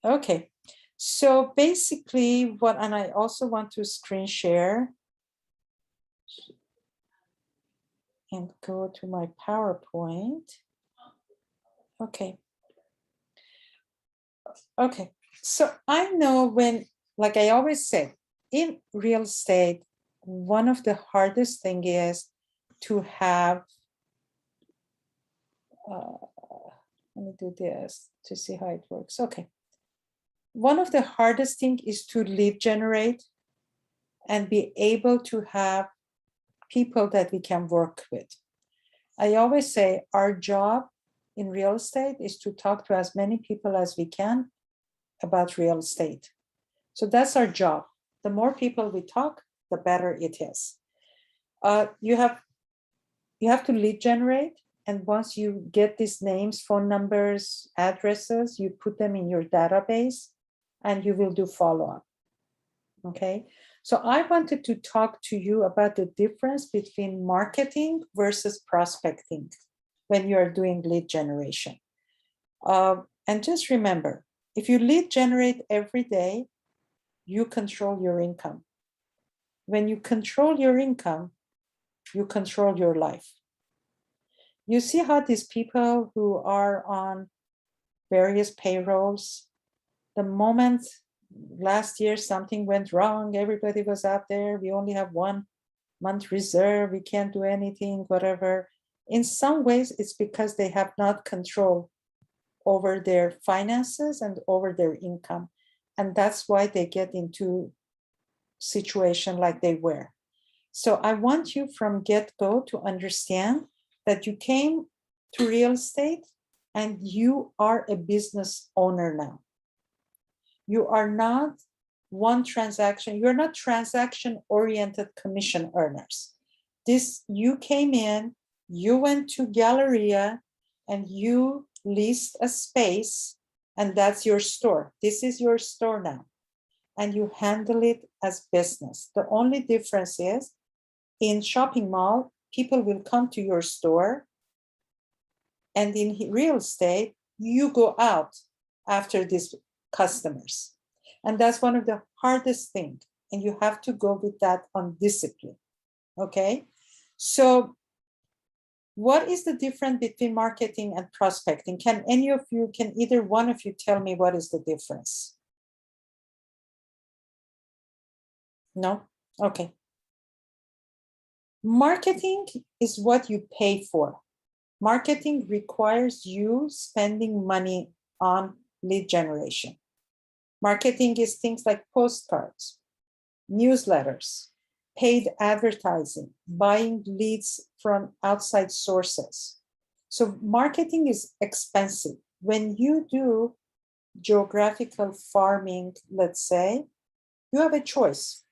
Okay, so basically what, and I also want to screen share and go to my PowerPoint. Okay. Okay, so I know when, like I always say, in real estate, one of the hardest thing is to have, let me do this to see how it works. Okay. One of the hardest thing is to lead generate and be able to have people that we can work with. I always say our job in real estate is to talk to as many people as we can about real estate. So that's our job. The more people we talk, the better it is. You have to lead generate, and once you get these names, phone numbers, addresses, you put them in your database, and you will do follow-up. Okay, so I wanted to talk to you about the difference between marketing versus prospecting when you are doing lead generation. And just remember, if you lead generate every day, you control your income. When you control your income, you control your life. You see how these people who are on various payrolls, the moment last year something went wrong, everybody was out there, we only have 1 month reserve, we can't do anything, whatever. In some ways, it's because they have not control over their finances and over their income. And that's why they get into situation like they were. So I want you from get-go to understand that you came to real estate and you are a business owner now. You are not one transaction, you're not transaction-oriented commission earners. You came in, you went to Galleria, and you leased a space, and that's your store. This is your store now, and you handle it as business. The only difference is, in shopping mall, people will come to your store, and in real estate, you go out after these customers. And that's one of the hardest things. And you have to go with that on discipline. Okay? So what is the difference between marketing and prospecting? Can either one of you tell me what is the difference? No? Okay. Marketing is what you pay for. Marketing requires you spending money on lead generation. Marketing is things like postcards, newsletters, paid advertising, buying leads from outside sources. So marketing is expensive. When you do geographical farming, let's say, you have a choice.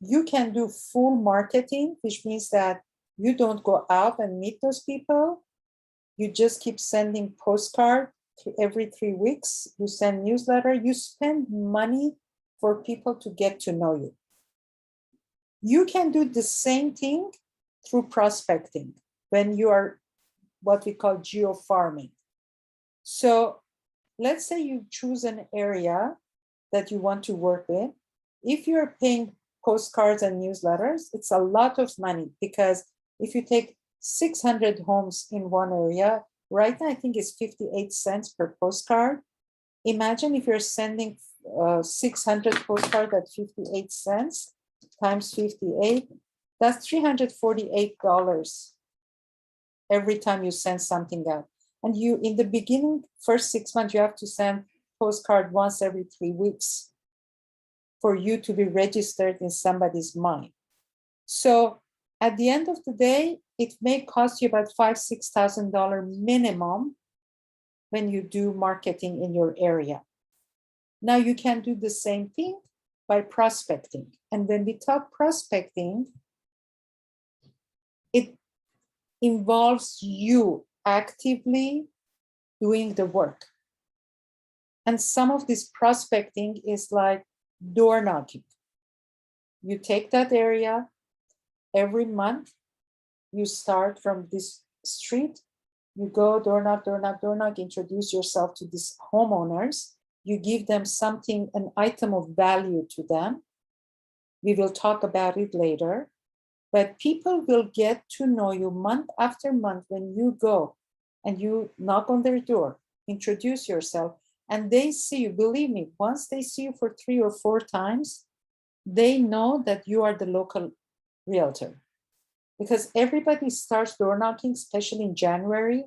You can do full marketing, which means that you don't go out and meet those people. You just keep sending postcard every 3 weeks. You send newsletter. You spend money for people to get to know you. You can do the same thing through prospecting when you are what we call geo-farming. So let's say you choose an area that you want to work with. If you're paying postcards and newsletters, it's a lot of money, because if you take 600 homes in one area, right now I think it's 58 cents per postcard. Imagine if you're sending 600 postcards at 58 cents times 58, that's $348 every time you send something out. And you, in the beginning, first 6 months, you have to send postcard once every 3 weeks for you to be registered in somebody's mind. So at the end of the day, it may cost you about $5,000–6,000 minimum when you do marketing in your area. Now you can do the same thing by prospecting. And when we talk prospecting, it involves you actively doing the work. And some of this prospecting is like door knocking. You take that area every month, you start from this street, you go door knock, door knock, door knock, introduce yourself to these homeowners. you give them something, an item of value to them. We will talk about it later. But people will get to know you month after month when you go and you knock on their door, introduce yourself, and they see you. Believe me, once they see you for 3 or 4 times, they know that you are the local realtor. Because everybody starts door knocking, especially in January.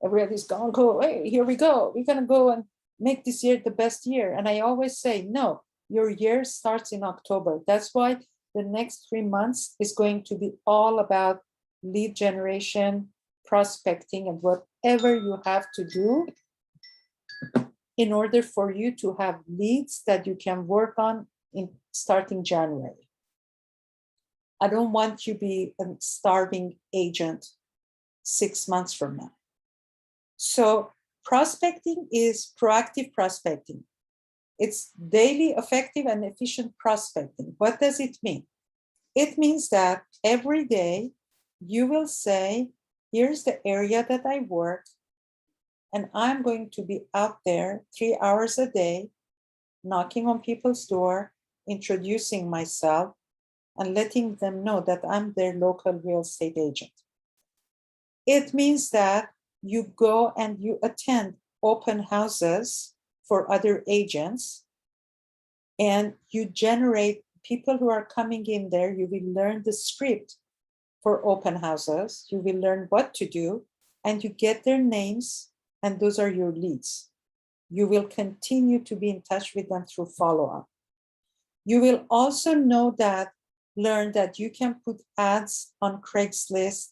Everybody's going to go, hey, here we go. We're going to go and make this year the best year. And I always say, no, your year starts in October. That's why the next 3 months is going to be all about lead generation, prospecting, and whatever you have to do in order for you to have leads that you can work on in starting January. I don't want you to be a starving agent 6 months from now. So prospecting is proactive prospecting. It's daily effective and efficient prospecting. What does it mean? It means that every day you will say, here's the area that I work, and I'm going to be out there 3 hours a day, knocking on people's door, introducing myself, and letting them know that I'm their local real estate agent. It means that you go and you attend open houses for other agents, and you generate people who are coming in there. You will learn the script for open houses. You will learn what to do, and you get their names, and those are your leads. You will continue to be in touch with them through follow-up. You will also learn that you can put ads on Craigslist,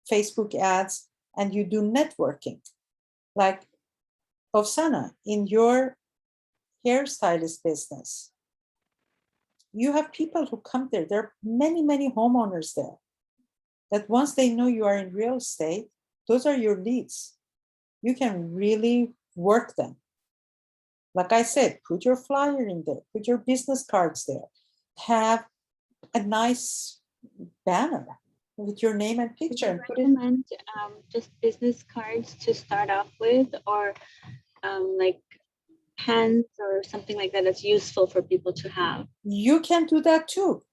Facebook ads, and you do networking. Like Ovsana, in your hairstylist business, you have people who come there. There are many, many homeowners there that once they know you are in real estate, those are your leads. You can really work them. Like I said, put your flyer in there, put your business cards there, have a nice banner with your name and picture. Would you recommend just business cards to start off with, or like pens or something like that that's useful for people to have? You can do that too.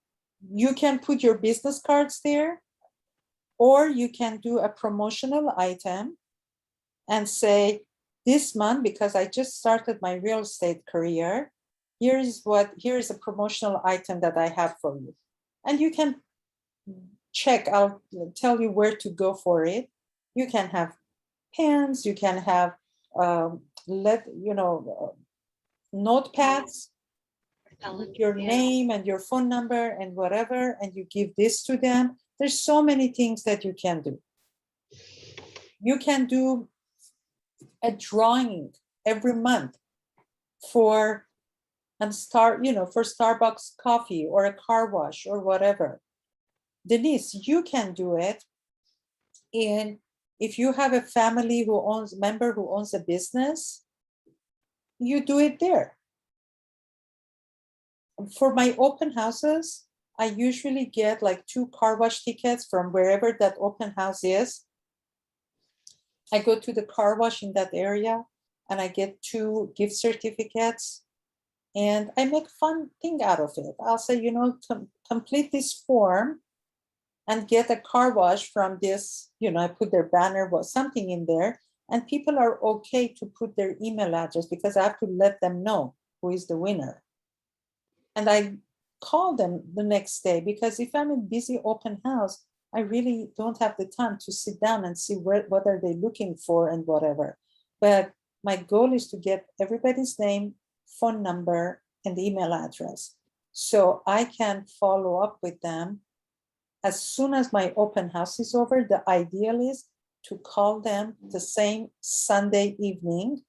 You can put your business cards there, or you can do a promotional item and say, this month, because I just started my real estate career, here is a promotional item that I have for you. And you can check, I'll tell you where to go for it. You can have pens, you can have notepads with your name and your phone number and whatever, and you give this to them. There's so many things that you can do. You can do a drawing every month for Starbucks coffee or a car wash or whatever. Denise, you can do it if you have a family member who owns a business, you do it there. For my open houses, I usually get like 2 car wash tickets from wherever that open house is. I go to the car wash in that area and I get 2 gift certificates, and I make fun thing out of it. I'll say, complete this form and get a car wash from this, I put their banner or something in there, and people are okay to put their email address because I have to let them know who is the winner. And I call them the next day, because if I'm in busy open house, I really don't have the time to sit down and see what are they looking for and whatever. But my goal is to get everybody's name, phone number, and email address, so I can follow up with them as soon as my open house is over. The ideal is to call them the same Sunday evening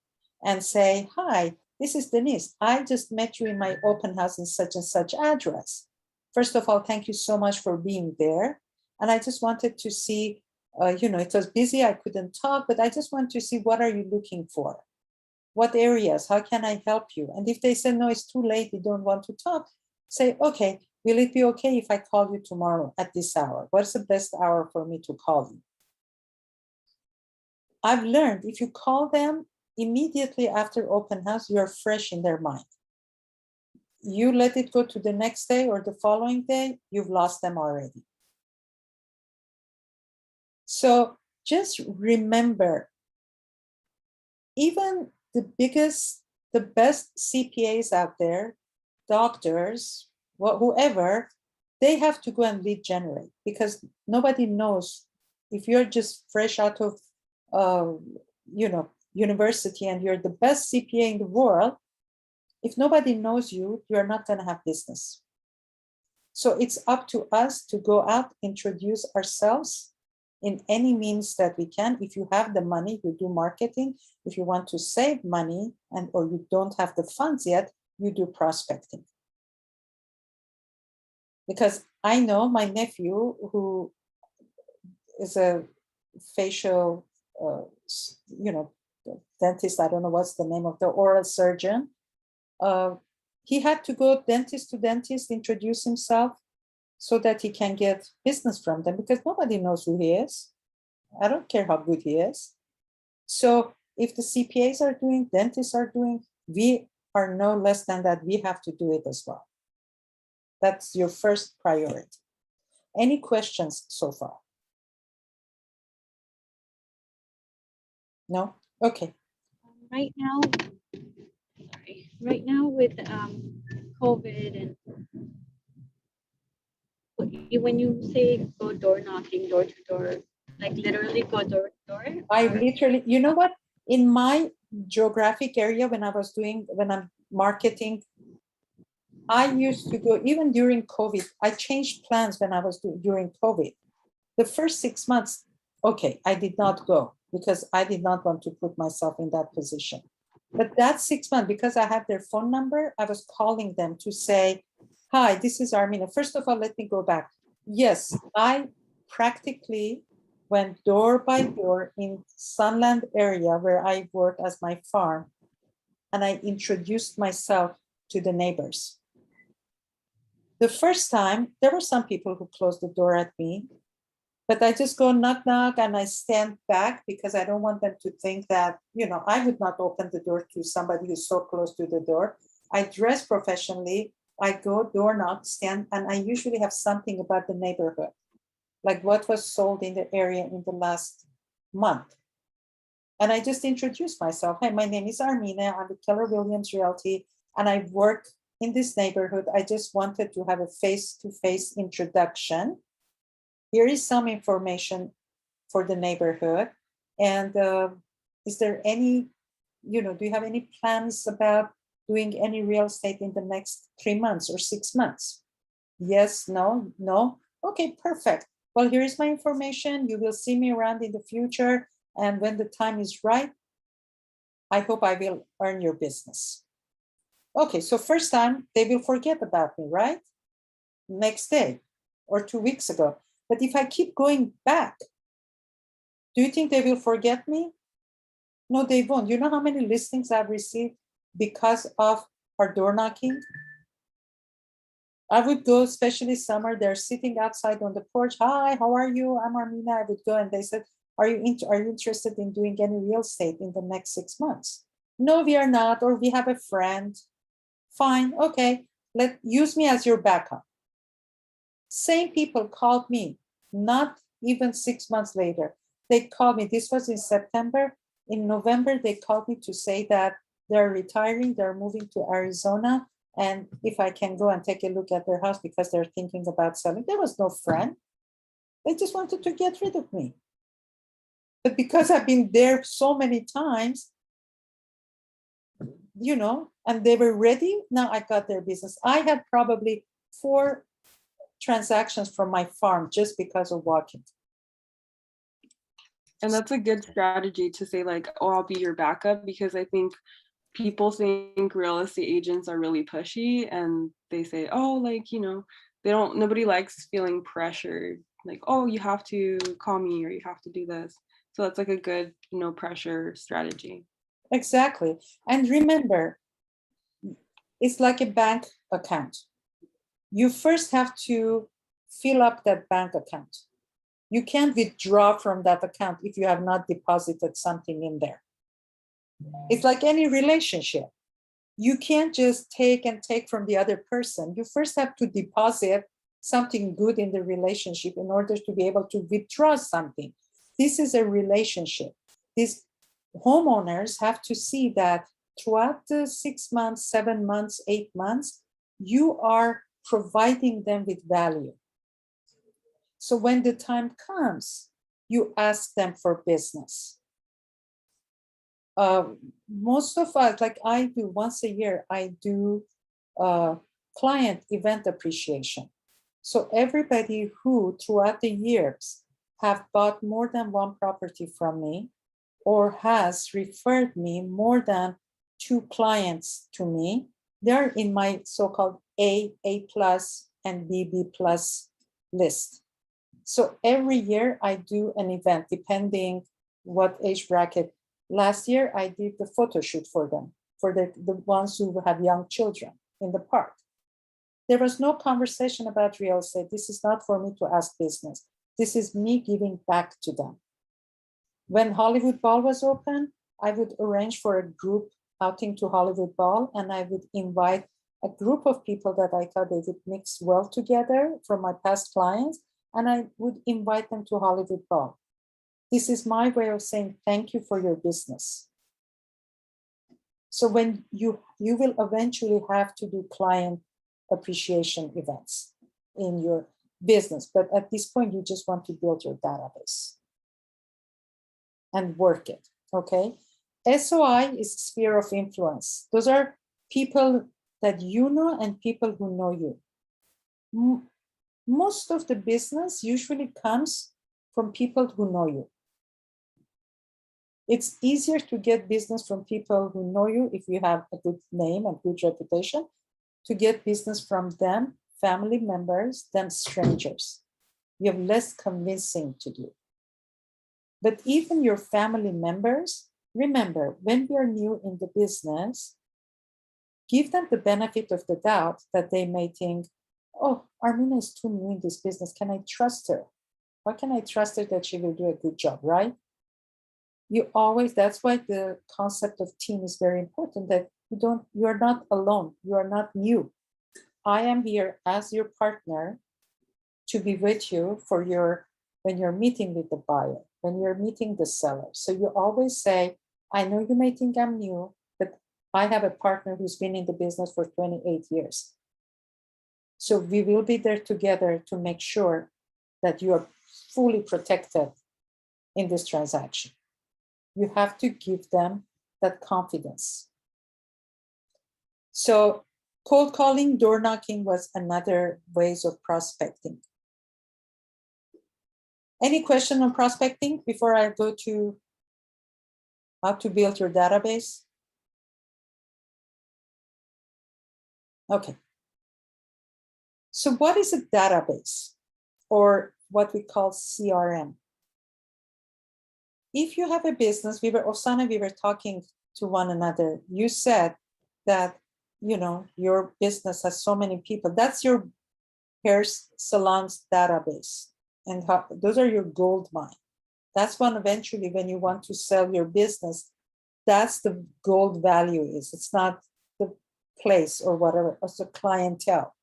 and say, hi, this is Denise. I just met you in my open house in such and such address. First of all, thank you so much for being there. And I just wanted to see, it was busy, I couldn't talk, but I just want to see, what are you looking for? What areas? How can I help you? And if they say, no, it's too late, we don't want to talk, say, okay, will it be okay if I call you tomorrow at this hour? What's the best hour for me to call you? I've learned if you call them immediately after open house, you're fresh in their mind. You let it go to the next day or the following day, you've lost them already. So just remember, even the best CPAs out there, doctors, whoever, they have to go and lead generate, because nobody knows if you're just fresh out of university and you're the best CPA in the world. If nobody knows you, you're not going to have business. So it's up to us to go out, introduce ourselves in any means that we can. If you have the money, you do marketing. If you want to save money or you don't have the funds yet, you do prospecting. Because I know my nephew, who is a facial, dentist, I don't know what's the name of the oral surgeon. He had to go dentist to dentist, introduce himself so that he can get business from them, because nobody knows who he is. I don't care how good he is. So if the CPAs are doing, dentists are doing, we are no less than that. We have to do it as well. That's your first priority. Any questions so far? No? Okay. Right now with COVID and when you say go door knocking, door to door, like literally go door to door? I literally, you know what? In my geographic area, when I'm marketing, I used to go, even during COVID, I changed plans when I was during COVID. The first 6 months, okay, I did not go because I did not want to put myself in that position. But that 6 months, because I had their phone number, I was calling them to say, hi, this is Armina. First of all, let me go back. Yes, I practically went door by door in Sunland area where I work as my farm, and I introduced myself to the neighbors. The first time, there were some people who closed the door at me, but I just go knock, knock, and I stand back because I don't want them to think that, I would not open the door to somebody who's so close to the door. I dress professionally. I go door knock, stand, and I usually have something about the neighborhood, like what was sold in the area in the last month. And I just introduce myself. Hi, my name is Armina. I'm with Keller Williams Realty, and I work in this neighborhood. I just wanted to have a face-to-face introduction. Here is some information for the neighborhood. And is there any, do you have any plans about doing any real estate in the next 3 months or 6 months? Yes, no, no. Okay, perfect. Well, here is my information. You will see me around in the future. And when the time is right, I hope I will earn your business. Okay, so first time, they will forget about me, right? Next day or 2 weeks ago. But if I keep going back, do you think they will forget me? No, they won't. You know how many listings I've received because of our door knocking? I would go, especially summer, they're sitting outside on the porch. Hi, how are you? I'm Armina. I would go and they said, are you interested in doing any real estate in the next 6 months? No, we are not, or we have a friend. Fine, okay, use me as your backup. Same people called me, not even 6 months later. They called me, this was in September. In November, they called me to say that they're retiring, they're moving to Arizona, and if I can go and take a look at their house because they're thinking about selling. There was no friend. They just wanted to get rid of me. But because I've been there so many times, and they were ready, now I got their business. I had probably 4 transactions from my farm just because of walking. And that's a good strategy to say, like, oh, I'll be your backup, because I think people think real estate agents are really pushy, and they say, oh, like, nobody likes feeling pressured, like, oh, you have to call me or you have to do this. So that's like a good, pressure strategy. Exactly. And remember, it's like a bank account. You first have to fill up that bank account. You can't withdraw from that account if you have not deposited something in there. It's like any relationship. You can't just take and take from the other person. You first have to deposit something good in the relationship in order to be able to withdraw something. This is a relationship. These homeowners have to see that throughout the 6 months, 7 months, 8 months, you are providing them with value. So when the time comes, you ask them for business. Most of us, like I do once a year, I do client event appreciation. So everybody who throughout the years have bought more than one property from me or has referred me more than 2 clients to me, they're in my so-called A plus, and B plus list. So every year I do an event depending what age bracket. Last year I did the photo shoot for them, for the ones who have young children in the park. There was no conversation about real estate. This is not for me to ask business. This is me giving back to them. When Hollywood Ball was open, I would arrange for a group outing to Hollywood Ball, and I would invite a group of people that I thought they would mix well together from my past clients, and I would invite them to Hollywood Ball. This is my way of saying thank you for your business. So when you will eventually have to do client appreciation events in your business, but at this point you just want to build your database and work it, okay? SOI is sphere of influence. Those are people that you know and people who know you. Most of the business usually comes from people who know you. It's easier to get business from people who know you if you have a good name and good reputation, to get business from them, family members, than strangers. You have less convincing to do. But even your family members, remember, when we are new in the business, give them the benefit of the doubt that they may think, oh, Armina is too new in this business. Can I trust her? How can I trust her that she will do a good job, right? You always, that's why the concept of team is very important, that you are not alone. You are not new. I am here as your partner to be with you for when you're meeting with the buyer, when you're meeting the seller. So you always say, I know you may think I'm new, but I have a partner who's been in the business for 28 years. So we will be there together to make sure that you are fully protected in this transaction. You have to give them that confidence. So cold calling, door knocking was another ways of prospecting. Any question on prospecting before I go to how to build your database? Okay. So what is a database, or what we call CRM? If you have a business, Osana, we were talking to one another. You said that, your business has so many people. That's your hair salon's database. And those are your gold mine. That's when eventually when you want to sell your business, that's the gold value is. It's not the place or whatever, it's the clientele.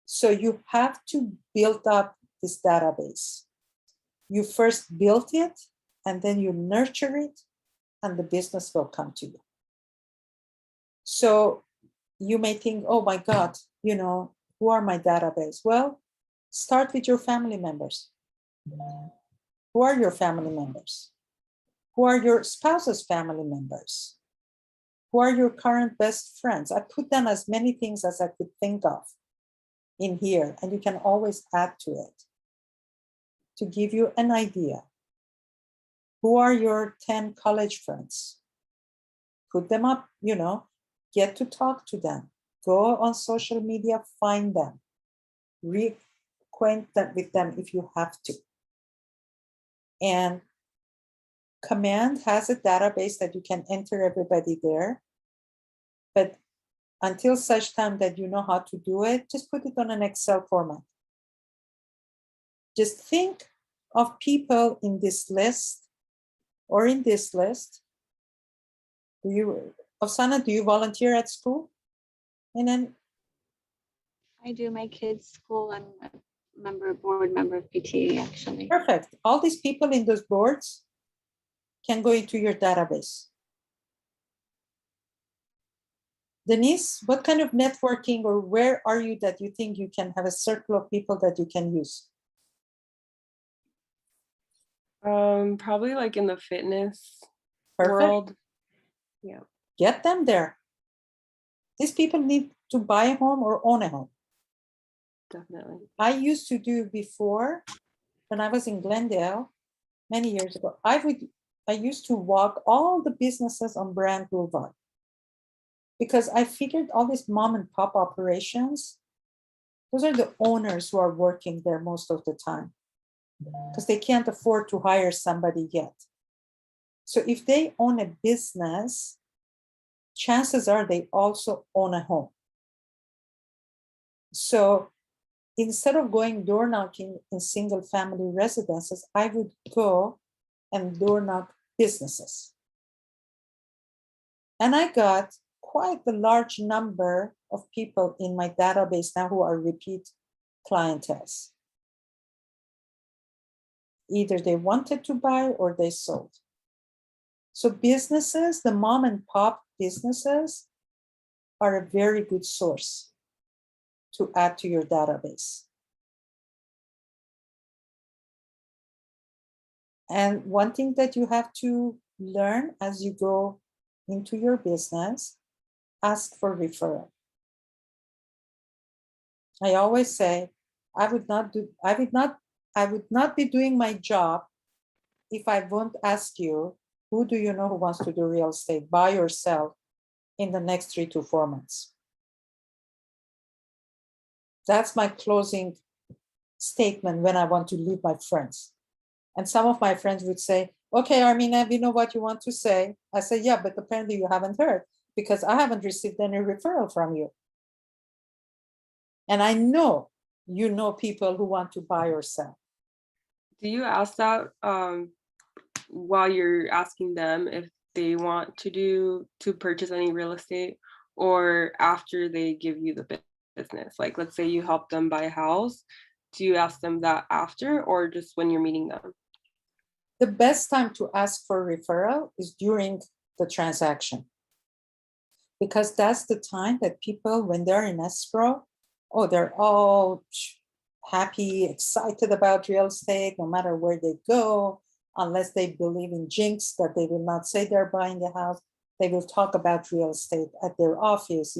So you have to build up this database. You first build it, and then you nurture it, and the business will come to you. So you may think, oh my God, who are my database? Well, start with your family members. Who are your family members? Who are your spouse's family members? Who are your current best friends? I put down as many things as I could think of in here, and you can always add to it to give you an idea. Who are your 10 college friends? Put them up, get to talk to them. Go on social media, find them. Reacquaint with them if you have to. And Command has a database that you can enter everybody there. But until such time that you know how to do it, just put it on an Excel format. Just think of people in this list or in this list Do you, Osana, do you volunteer at school? And then, I do my kids' school. I'm a board member of PTA actually. perfect. All these people in those boards can go into your database. Denise, what kind of networking or where are you that you think you can have a circle of people that you can use? Probably like in the fitness Perfect. world. Get them there. These people need to buy a home or own a home. Definitely. I used to do before, when I was in Glendale many years ago, I used to walk all the businesses on Brand Boulevard because I figured all these mom and pop operations, those are the owners who are working there most of the time because they can't afford to hire somebody yet. So if they own a business, chances are they also own a home. So instead of going door knocking in single family residences, I would go and door knock businesses. And I got quite a large number of people in my database now who are repeat clientele. Either they wanted to buy or they sold. So businesses, the mom and pop businesses, are a very good source to add to your database. And one thing that you have to learn as you go into your business, ask for referral. I always say, I would not be doing my job if I won't ask you, who do you know who wants to do real estate, buy or sell in the next 3 to 4 months? That's my closing statement when I want to leave my friends. And some of my friends would say, okay, Armina, we know what you want to say. I say, yeah, but apparently you haven't heard because I haven't received any referral from you. And I know you know people who want to buy or sell. Do you ask that while you're asking them if they want to purchase any real estate, or after they give you the business? Like, let's say you help them buy a house, do you ask them that after or just when you're meeting them? The best time to ask for referral is during the transaction, because that's the time that people, when they're in escrow, oh, they're all happy, excited about real estate, no matter where they go, unless they believe in jinx that they will not say they're buying a house. They will talk about real estate at their office,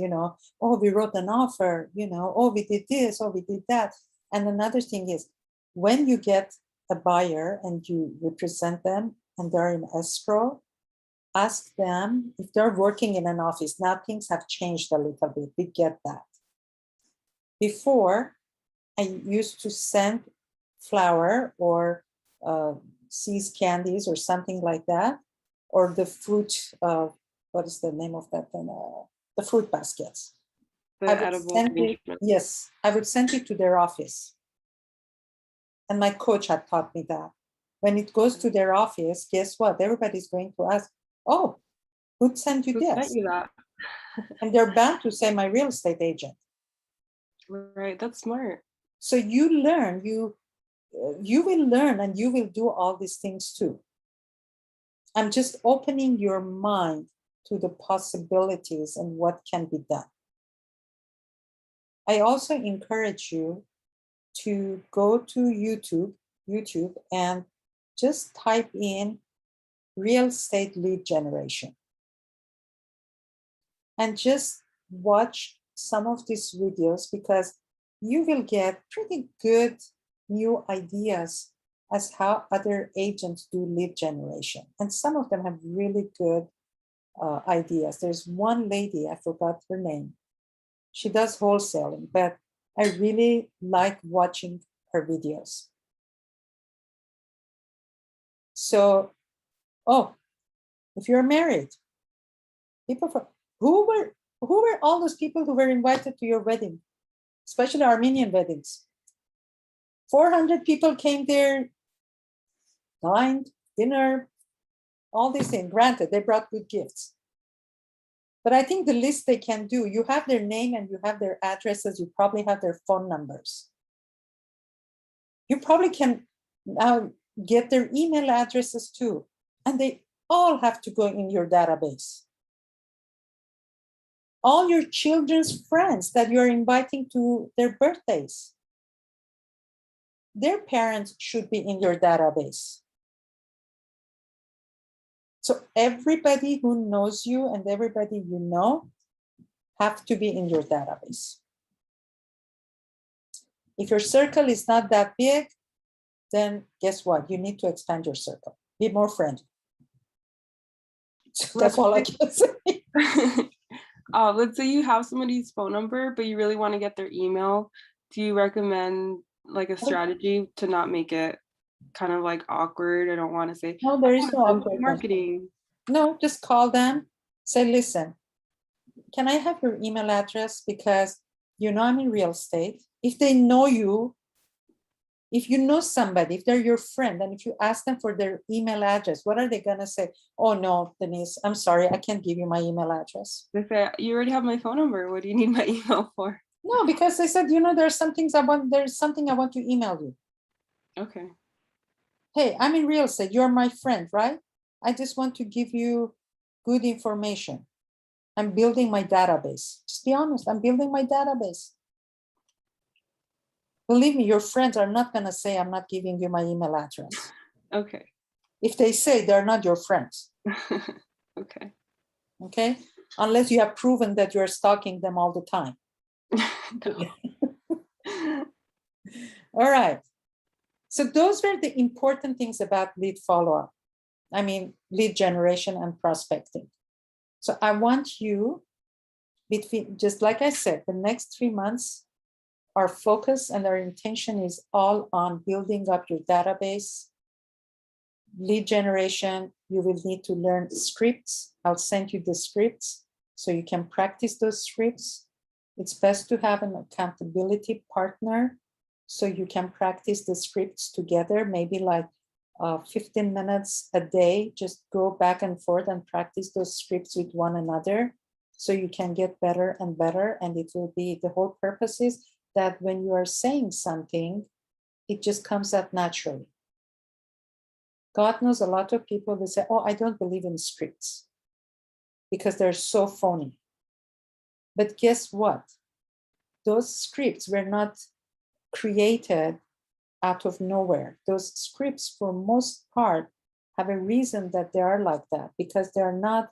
oh, we wrote an offer, oh, we did this, oh, we did that. And another thing is, when you get a buyer and you represent them and they're in escrow, ask them if they're working in an office. Now things have changed a little bit. We get that. Before, I used to send flour or See's candies or something like that, or the fruit, what is the name of that thing? The fruit baskets. The edible arrangement. Yes, I would send it to their office. And my coach had taught me that. When it goes to their office, guess what? Everybody's going to ask, oh, who sent you Who this? sent you that? And they're bound to say my real estate agent. Right, that's smart. So you learn, you will learn and you will do all these things too. I'm just opening your mind to the possibilities and what can be done. I also encourage you to go to YouTube and just type in real estate lead generation and just watch some of these videos, because you will get pretty good new ideas as how other agents do lead generation. And some of them have really good ideas. There's one lady, I forgot her name. She does wholesaling, but I really like watching her videos. So, oh, if you're married, who were all those people who were invited to your wedding, especially Armenian weddings? 400 people came there, dined, dinner, all these things. Granted, they brought good gifts. But I think the list they can do, you have their name and you have their addresses, you probably have their phone numbers. You probably can now get their email addresses too. And they all have to go in your database. All your children's friends that you're inviting to their birthdays, their parents should be in your database. So everybody who knows you and everybody you know have to be in your database. If your circle is not that big, then guess what? You need to expand your circle. Be more friendly. That's all I can say. Let's say you have somebody's phone number, but you really want to get their email. Do you recommend like a strategy to not make it kind of like awkward? I don't want to say, No, there is no "Oh, awkward marketing." No, just call them, say, listen, can I have your email address? Because you know I'm in real estate. If they know you, if you know somebody, if they're your friend, and if you ask them for their email address, what are they gonna say? Oh no, Denise, I'm sorry, I can't give you my email address. They say, you already have my phone number. What do you need my email for? No, because they said, you know, there's something I want to email you. Okay. Hey, I'm in real estate. You're my friend, right? I just want to give you good information. I'm building my database. Just be honest, I'm building my database. Believe me, your friends are not going to say, I'm not giving you my email address. Okay. If they say, they're not your friends. Okay. Okay? Unless you have proven that you're stalking them all the time. All right. So those were the important things about lead follow-up. I mean, lead generation and prospecting. So I want you, between, just like I said, the next 3 months, our focus and our intention is all on building up your database. Lead generation, you will need to learn scripts. I'll send you the scripts so you can practice those scripts. It's best to have an accountability partner so you can practice the scripts together, maybe like 15 minutes a day. Just go back and forth and practice those scripts with one another so you can get better and better. And it will be, the whole purpose is that when you are saying something, it just comes out naturally. God knows a lot of people will say, oh, I don't believe in scripts because they're so phony. But guess what? Those scripts were not created out of nowhere. Those scripts, for most part, have a reason that they are like that because they are not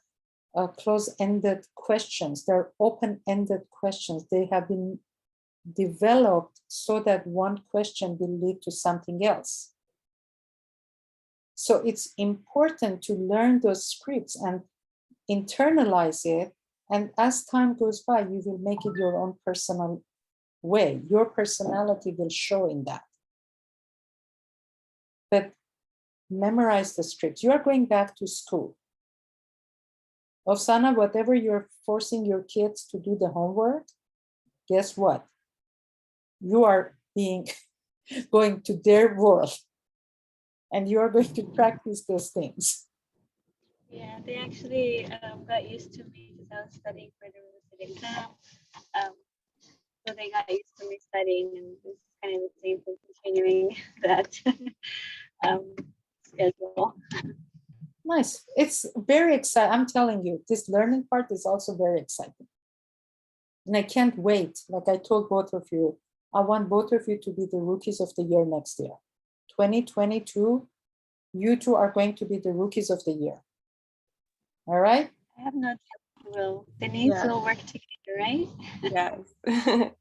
close-ended questions. They're open-ended questions. They have been developed so that one question will lead to something else. So it's important to learn those scripts and internalize it. And as time goes by, you will make it your own personal way. Your personality will show in that. But memorize the scripts. You are going back to school. Osana, whatever you're forcing your kids to do the homework, guess what? You are going to their world and you're going to practice those things. Yeah, they actually got used to me because I was studying for the real estate exam. So they got used to me studying, and this is kind of the same thing, continuing that schedule. Nice. It's very exciting. I'm telling you, this learning part is also very exciting. And I can't wait. Like I told both of you, I want both of you to be the rookies of the year next year. 2022, you two are going to be the rookies of the year. All right? I have no doubt we will. Denise will work together, right? Yes.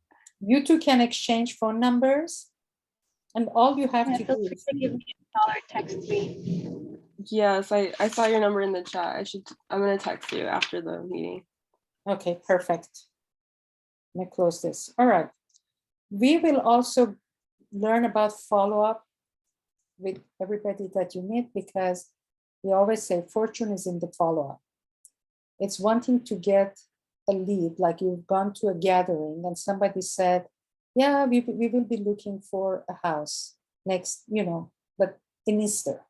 You two can exchange phone numbers. And all you have to Feel do free is to give me a call or text me. Yes, I saw your number in the chat. I'm gonna text you after the meeting. okay, perfect. Let me close this. All right. We will also learn about follow-up with everybody that you meet because we always say fortune is in the follow-up. It's wanting to get a lead, like you've gone to a gathering and somebody said, yeah, we will be looking for a house next, but in Easter.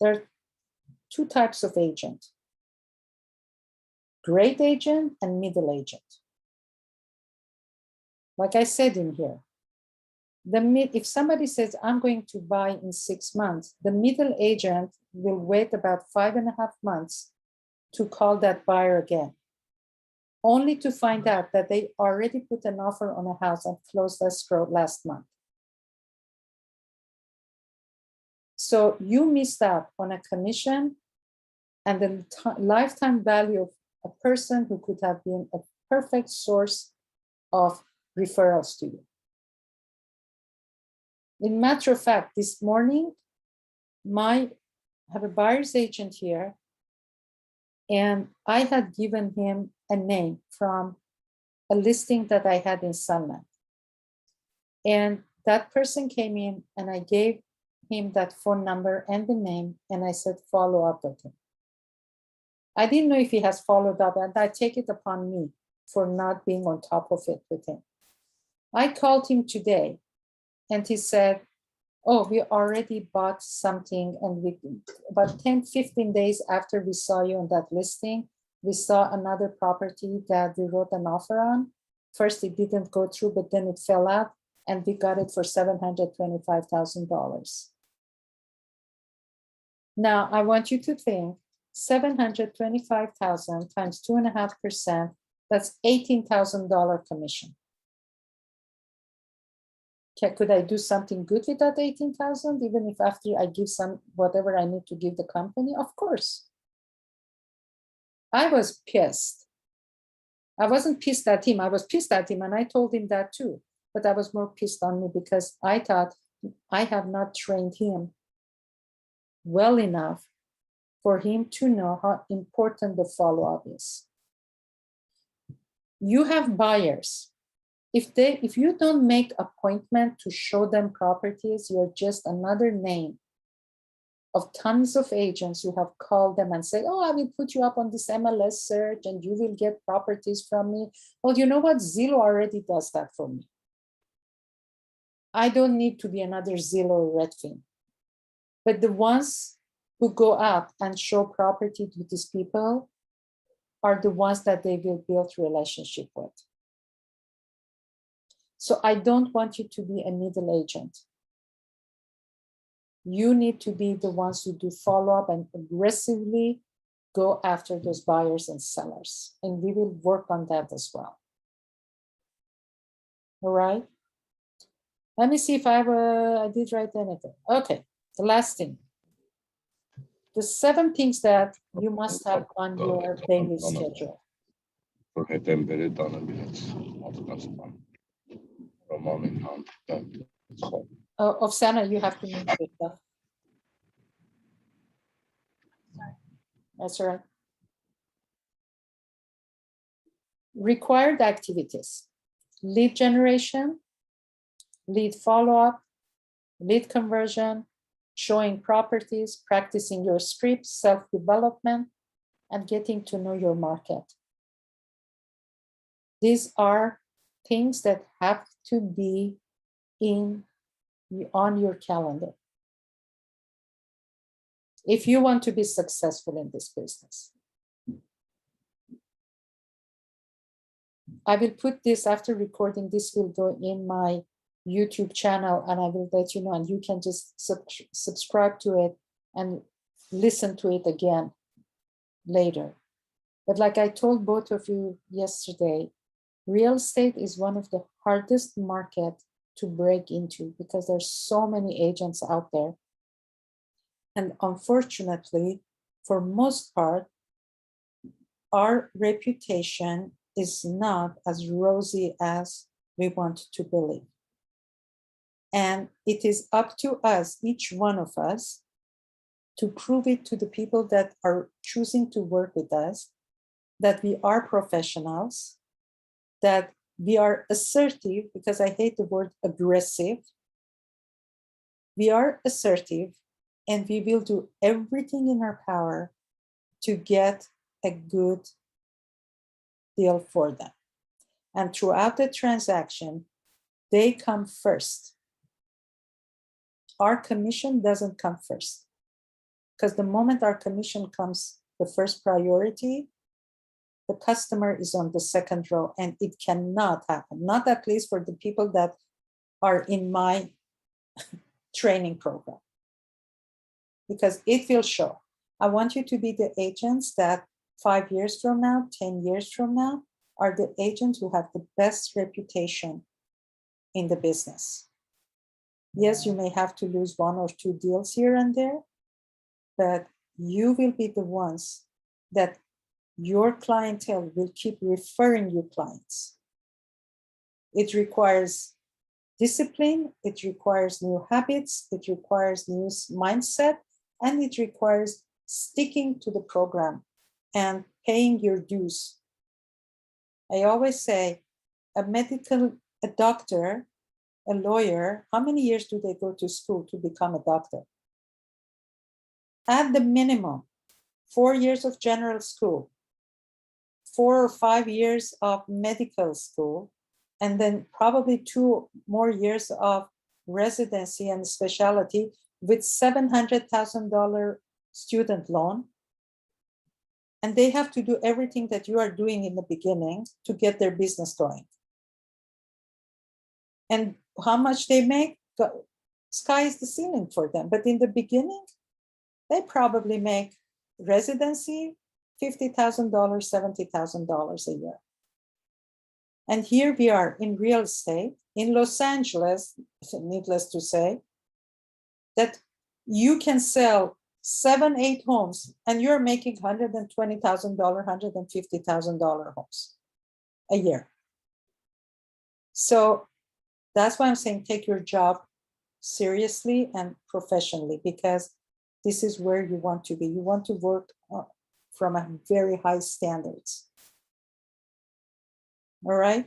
There are two types of agent. great agent and middle agent. Like I said in here, if somebody says, I'm going to buy in 6 months, the middle agent will wait about 5.5 months to call that buyer again, only to find out that they already put an offer on a house and closed escrow last month. So you missed out on a commission and the lifetime value of a person who could have been a perfect source of referrals to you. In matter of fact, this morning, I have a buyer's agent here, and I had given him a name from a listing that I had in Sunland. And that person came in and I gave him that phone number and the name, and I said, follow up with him. I didn't know if he has followed up, and I take it upon me for not being on top of it with him. I called him today and he said, oh, we already bought something, and about 10, 15 days after we saw you on that listing, we saw another property that we wrote an offer on. First, it didn't go through, but then it fell out, and we got it for $725,000. Now, I want you to think $725,000 times 2.5%, that's $18,000 commission. Could I do something good with that 18,000, even if after I give some whatever I need to give the company? Of course. I was pissed. I wasn't pissed at him. I was pissed at him, and I told him that too. But I was more pissed on me because I thought I have not trained him well enough for him to know how important the follow-up is. You have buyers. If you don't make appointment to show them properties, you're just another name of tons of agents who have called them and say, oh, I will put you up on this MLS search and you will get properties from me. Well, you know what? Zillow already does that for me. I don't need to be another Zillow or Redfin. But the ones who go out and show property to these people are the ones that they will build relationship with. So I don't want you to be a middle agent. You need to be the ones who do follow-up and aggressively go after those buyers and sellers. And we will work on that as well. All right. Let me see if I did write anything. Okay, the last thing. The 7 things that you must have on your daily schedule. Oksana, you have to mute yourself. That's all right. Required activities: lead generation, lead follow-up, lead conversion, showing properties, practicing your scripts, self-development, and getting to know your market. These are things that have to be on your calendar if you want to be successful in this business. I will put this after recording. This will go in my YouTube channel, and I will let you know, and you can just subscribe to it and listen to it again later. But like I told both of you yesterday, real estate is one of the hardest market to break into because there's so many agents out there. And unfortunately, for most part, our reputation is not as rosy as we want to believe. And it is up to us, each one of us, to prove it to the people that are choosing to work with us, that we are professionals, that we are assertive, because I hate the word aggressive. We are assertive, and we will do everything in our power to get a good deal for them. And throughout the transaction, they come first. Our commission doesn't come first, because the moment our commission comes the first priority, the customer is on the second row, and it cannot happen, not at least for the people that are in my training program, because it will show. I want you to be the agents that 5 years from now, 10 years from now, are the agents who have the best reputation in the business. Yes, you may have to lose 1 or 2 deals here and there, but you will be the ones that your clientele will keep referring you clients. It requires discipline, it requires new habits, it requires new mindset, and it requires sticking to the program and paying your dues. I always say a doctor, a lawyer, how many years do they go to school to become a doctor? At the minimum, 4 years of general school, 4 or 5 years of medical school, and then probably 2 more years of residency and specialty with $700,000 student loan. And they have to do everything that you are doing in the beginning to get their business going. And how much they make, sky is the ceiling for them. But in the beginning, they probably make residency $50,000, $70,000 a year. And here we are in real estate in Los Angeles, needless to say, that you can sell 7, 8 homes and you're making $120,000, $150,000 homes a year. So that's why I'm saying take your job seriously and professionally, because this is where you want to be. You want to work from a very high standards. All right.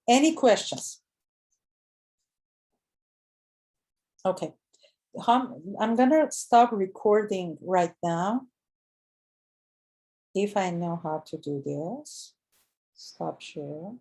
Any questions? Okay. I'm gonna stop recording right now. If I know how to do this, stop share.